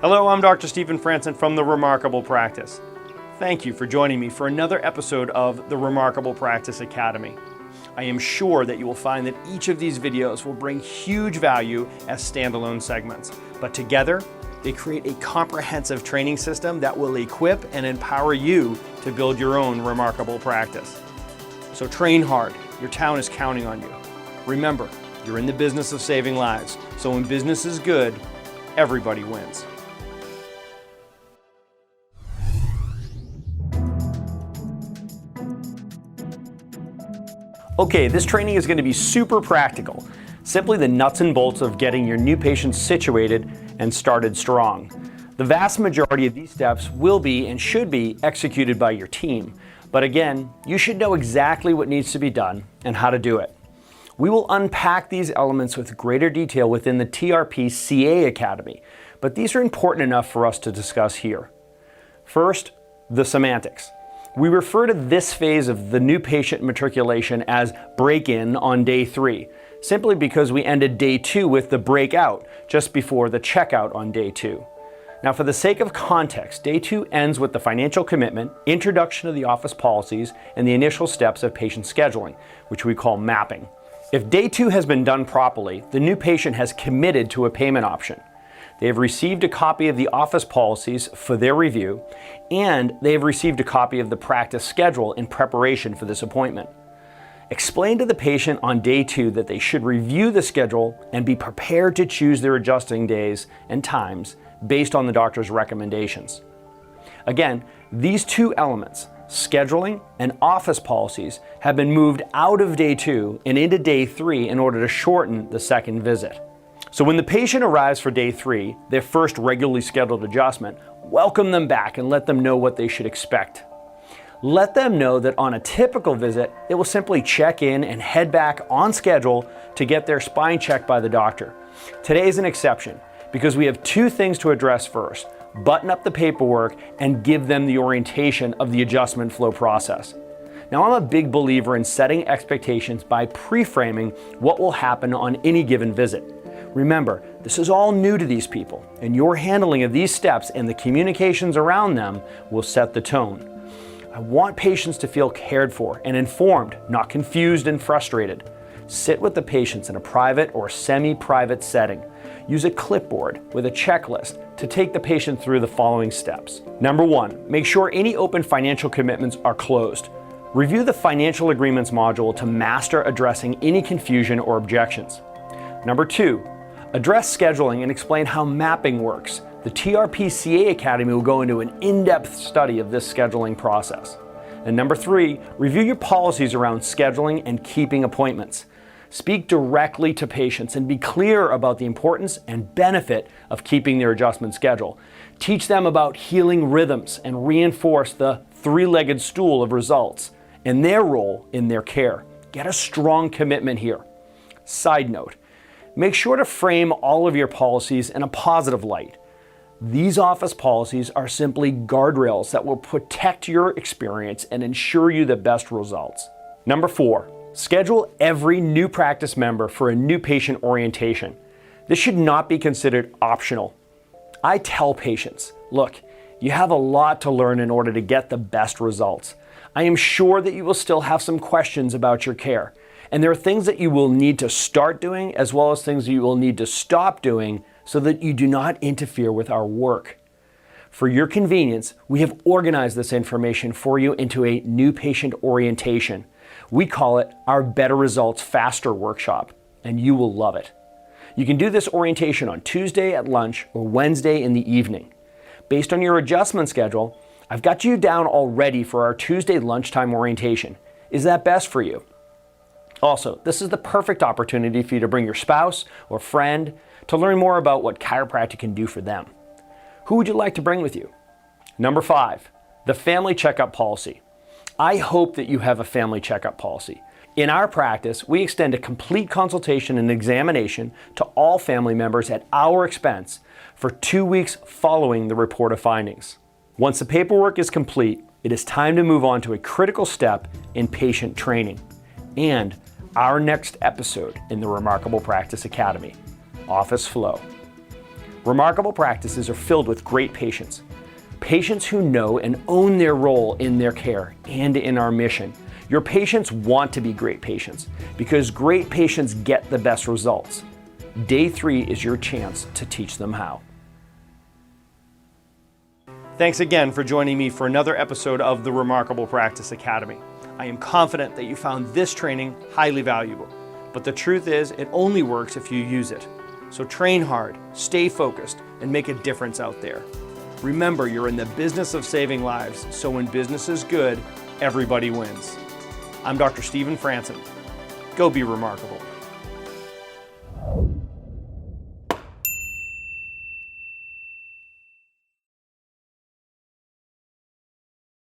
Hello, I'm Dr. Stephen Franson from The Remarkable Practice. Thank you for joining me for another episode of The Remarkable Practice Academy. I am sure that you will find that each of these videos will bring huge value as standalone segments, but together they create a comprehensive training system that will equip and empower you to build your own remarkable practice. So train hard, your town is counting on you. Remember, you're in the business of saving lives, so when business is good, everybody wins. Okay, this training is going to be super practical. Simply the nuts and bolts of getting your new patients situated and started strong. The vast majority of these steps will be and should be executed by your team. But again, you should know exactly what needs to be done and how to do it. We will unpack these elements with greater detail within the TRP CA Academy, but these are important enough for us to discuss here. First, the semantics. We refer to this phase of the new patient matriculation as break-in on day 3, simply because we ended day 2 with the breakout just before the checkout on day 2. Now, for the sake of context, day 2 ends with the financial commitment, introduction of the office policies, and the initial steps of patient scheduling, which we call mapping. If day 2 has been done properly, the new patient has committed to a payment option. They have received a copy of the office policies for their review, and they have received a copy of the practice schedule in preparation for this appointment. Explain to the patient on day 2 that they should review the schedule and be prepared to choose their adjusting days and times based on the doctor's recommendations. Again, these two elements, scheduling and office policies, have been moved out of day 2 and into day 3 in order to shorten the second visit. So when the patient arrives for day 3, their first regularly scheduled adjustment, welcome them back and let them know what they should expect. Let them know that on a typical visit, they will simply check in and head back on schedule to get their spine checked by the doctor. Today is an exception because we have two things to address first: button up the paperwork and give them the orientation of the adjustment flow process. Now, I'm a big believer in setting expectations by pre-framing what will happen on any given visit. Remember, this is all new to these people, and your handling of these steps and the communications around them will set the tone. I want patients to feel cared for and informed, not confused and frustrated. Sit with the patients in a private or semi-private setting. Use a clipboard with a checklist to take the patient through the following steps. Number 1, make sure any open financial commitments are closed. Review the financial agreements module to master addressing any confusion or objections. Number 2, address scheduling and explain how mapping works. The TRP CA Academy will go into an in-depth study of this scheduling process. And number 3, review your policies around scheduling and keeping appointments. Speak directly to patients and be clear about the importance and benefit of keeping their adjustment schedule. Teach them about healing rhythms and reinforce the three-legged stool of results and their role in their care. Get a strong commitment here. Side note, make sure to frame all of your policies in a positive light. These office policies are simply guardrails that will protect your experience and ensure you the best results. Number 4, schedule every new practice member for a new patient orientation. This should not be considered optional. I tell patients, look, you have a lot to learn in order to get the best results. I am sure that you will still have some questions about your care, and there are things that you will need to start doing as well as things that you will need to stop doing so that you do not interfere with our work. For your convenience, we have organized this information for you into a new patient orientation. We call it our Better Results Faster workshop, and you will love it. You can do this orientation on Tuesday at lunch or Wednesday in the evening. Based on your adjustment schedule, I've got you down already for our Tuesday lunchtime orientation. Is that best for you? Also, this is the perfect opportunity for you to bring your spouse or friend to learn more about what chiropractic can do for them. Who would you like to bring with you? Number 5, the family checkup policy. I hope that you have a family checkup policy. In our practice, we extend a complete consultation and examination to all family members at our expense for 2 weeks following the report of findings. Once the paperwork is complete, it is time to move on to a critical step in patient training and our next episode in the Remarkable Practice Academy, Office Flow. Remarkable practices are filled with great patients. Patients who know and own their role in their care and in our mission. Your patients want to be great patients because great patients get the best results. Day 3 is your chance to teach them how. Thanks again for joining me for another episode of the Remarkable Practice Academy. I am confident that you found this training highly valuable, but the truth is it only works if you use it. So train hard, stay focused, and make a difference out there. Remember, you're in the business of saving lives, so when business is good, everybody wins. I'm Dr. Stephen Franson. Go be remarkable.